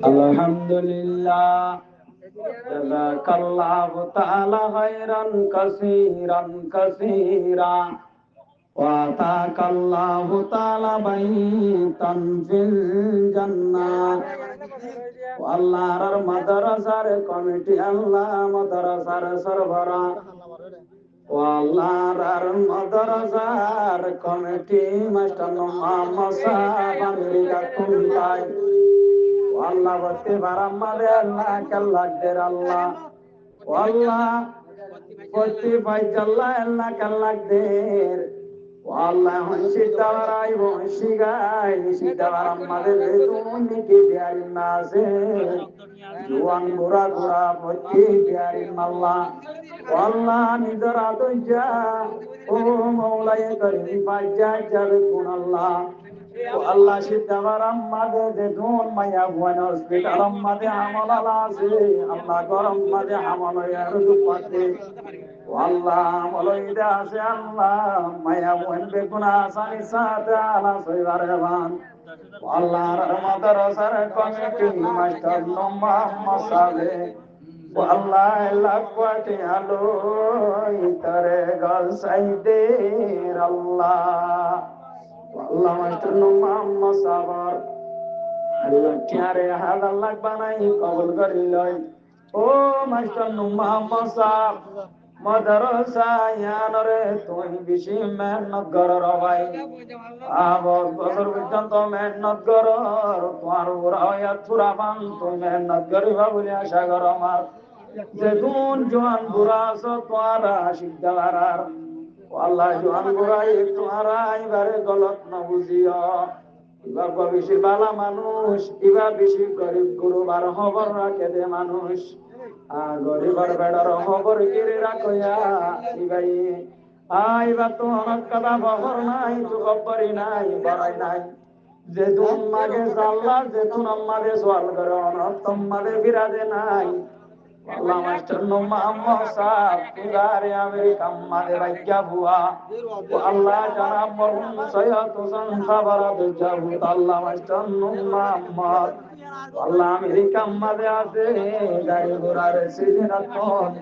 Alhamdulillah, jazakallahu ta'ala khairan kasira, wa taqallahu ta'ala baitan fil jannah. Allahar madrasar committee, Allah madrasar sarvara. Allahar madrasar committee, Master Muhammad Sahab America Kuntai. Allah basti baramade Allah kallakder Allah Allah basti baijalla Allah kallakder Allah hunshi tawarai hunshi gai hunshi tawaramade leduni ki biarin nase juan gura gura basti biarin Allah Allah nidara doja o maulay karim bajja jalkun Allah Allah shiddawaram made dedun maya buan hospital made hamala lase Allah garam made hamala yardu pate Allah moloida se Allah maya buan beguna sani sada ala soivarvan Allah rahmatar sar committee master nomma masale Allah lakwati alo itare gal saide Allah Allah master Muhammad Sabar Allah kyare hada Allah banai qabul karilai o master Muhammad Sab madrasa yanore toy bishi mehnat karar bhai abod bosor bijanto mehnat karar tomar uraya thuraban to mehnat kariba bole asha kar amar দেখুন জোয়ান বুড়া আছো তোমারা শিকদার আল্লাহ জোয়ান বুড়া একটু হারাই বারে গলত না বুঝিও এবার বেশি বালা মানুষ এবার বেশি গরিব গুরুবার খবর রাখে দে মানুষ গরিবার বেড়ার খবর গিরে রাখয়া এবার এবার তো অনেক কথা খবর নাই তো খবরই নাই বড়াই নাই যেতুন মাগে জাল্লা যেতুন আম্মাদের সোয়াল করে অনর্থ তোমাদের বিরাজে নাই Allah master Muhammad Sahab tudare America made bajja bua Allah jana marhum sayat san sabara jabu Allah master Muhammad Allah America made ase gari gurare sijinaton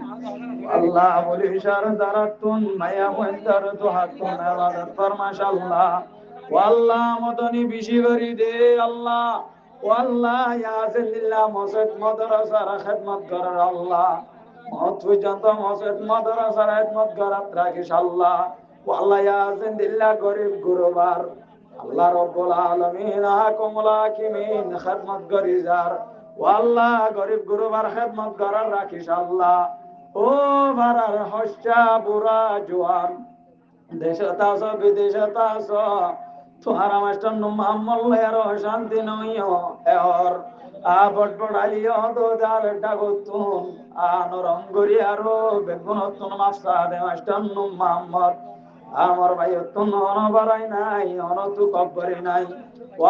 Allah boli shardaratun maya wendar duhatun awadat farmashallah wallah modani bishibari de Allah والله يا سيد الله مسجد مدرسة خدمت كرر الله مطوي جنتا مسجد مدرسة خدمت كرر راكش الله والله يا سيد الله غريب غربار الله رب العالمين حكم الحاكمين خدمت كريزار والله غريب غربار خدمت كرر راكش الله او برار حشا برا جوان দেশত আসো বিদেশত আসো তোমার master Mohammad এরো শান্তি নইও এর বট বড়ালিও তো দাল ডাগতুন নরঙ্গরি আরো বেগুনতুন মাফসা দে মাস্টার মোহাম্মদ আমার ভাই তুন অনবারাই নাই অনতু কবরি নাই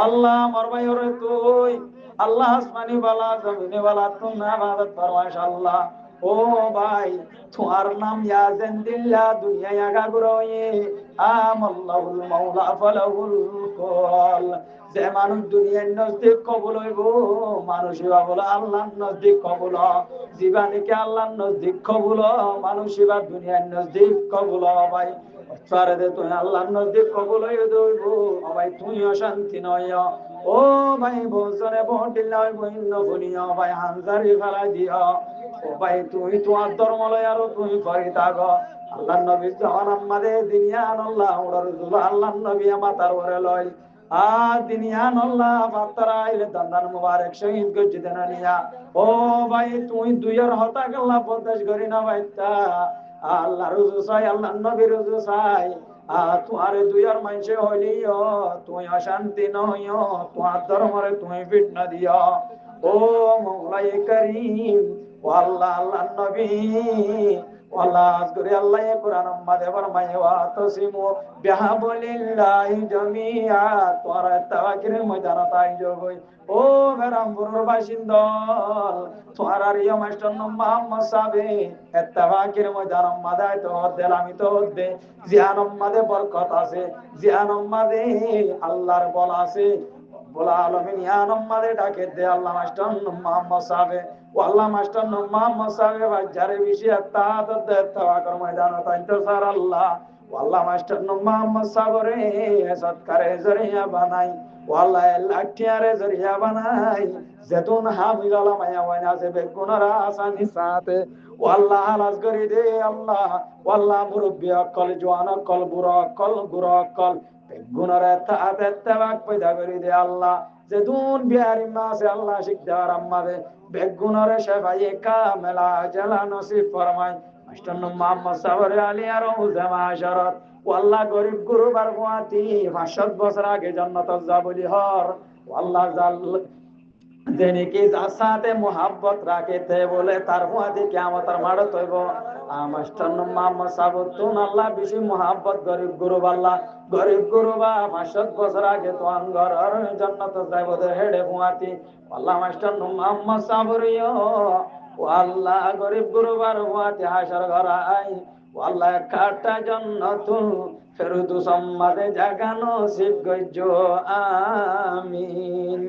আল্লাহ আমার ভাই ওরে তুই আল্লাহ আসমানি বালা জমিনে বালা তুম ইবাদত ফরমাশ আল্লাহ ও ভাই তোমার নাম ইয়াজেন দিল্লা দুনিয়া আগা গুরোয়ে আমাল্লাহুল মাওলা ফালাহুল কল যে মানুষ দুনিয়ার নজদিক কবুল হইব মানুষই বলে আল্লাহর নজদিক কবুল জীবানীকে আল্লাহর নজদিক কবুল মানুষই বা দুনিয়ার নজদিক কবুল ভাই সারে দে তুই আল্লাহর নজদিক কবুল হইব দইব ভাই তুই অশান্তি নয় ও ভাই বজনে বহটিল নয় বইন্ন বনিয়া ভাই হানজারি ফেলাই দিও ও ভাই তুই তোমার ধর্ম লয় আর তুই করি থাক আল্লাহর নবী যখন আমাদের দিনিয়ান আল্লাহ ওর রাসূল আল্লাহর নবী মাতার ওরে লয় দিনিয়ান আল্লাহ ফাতরা ইলে দান্দান মুবারক শহীদ গজ্জিতে না নিয়া ও ভাই তুই দুইয়ের হতা আল্লাহ বরদাশ করি না ভাই তা আল্লাহ রসুল চাই আল্লাহর নবী রসুল চাই তোমার দুইয়ের মানুষে হইলিও তুই অশান্তি নইও তোমার ধর্মরে তুই ফিটনা দিও ও মওলাই করিম ও আল্লাহ আল্লাহর নবী والله اذكر الله قرآن ما دبر ما يواتسمو بحبل الله جميعا তোরা তাওয়াকিরের ময়দানে তাই জগই ও বেরামপুরের বাসিন্দল তোরা রিয়া মাস্টার মোহাম্মদ সাবে তাওয়াকির ময়দানে মাদায় তো দেল আমি তো দে জিয়ানম মাদে বরকত আছে জিয়ানম মাদে আল্লাহর বল আছে রব্বুল আলামিন ইয়া নম্মাদে ডাকে দে আল্লাহ মাস্টার মোহাম্মদ সাহেব ওয়াল্লাহ মাস্টার মোহাম্মদ সাহেব বাজারে বেশি একটা দে তাওয়াকর ময়দান তাইতো স্যার আল্লাহ ওয়াল্লাহ মাস্টার মোহাম্মদ সাহেব রে সৎকারে জরিয়া বানাই ওয়াল্লাহ লাঠিয়ারে জরিয়া বানাই যেতুন হামিগালা মায়া ওয়ানা সে বেগুনারা আসানি সাথে ওয়াল্লাহ হালাস করি দে আল্লাহ ওয়াল্লাহ মুরব্বি অকল জওয়ান অকল বুড়া অকল গুড়া অকল বেগুনারে তাতে তাবাক পয়দা করি দে আল্লাহ যেতুন বিহারি মাসে আল্লাহ শিকদার আম্মাদে বেগুনারে শেফায়ে কামেলা জালা নসিব ফরমাই মাস্টার মোহাম্মদ সাবর আলী আর উজামা শরত ওয়াল্লাহ গরিব গুরুবার গুয়াতি 500 বছর আগে জান্নাত যাবলি হর ওয়াল্লাহ জাল দেনে কি যার সাথে মোহাব্বত রাখে তে বলে তার হুয়াদি কিয়ামতের মাড় তৈব মাস্টার মোহাম্মদ সাবর তুন আল্লাহ বেশি মোহাব্বত গরিব গুরু আল্লাহ গরিব গুরু বা 500 বছর আগে তো আঙ্গর জান্নাত যাইব দে হেডে হুয়াতি আল্লাহ মাস্টার মোহাম্মদ সাবরিও আল্লাহ গরিব গুরু বার হুয়াতি হাসর ঘর আই আল্লাহ কাটা জান্নাতুল ফেরদৌস সম্মাদে জাগানো শিব গজ্জ আমিন।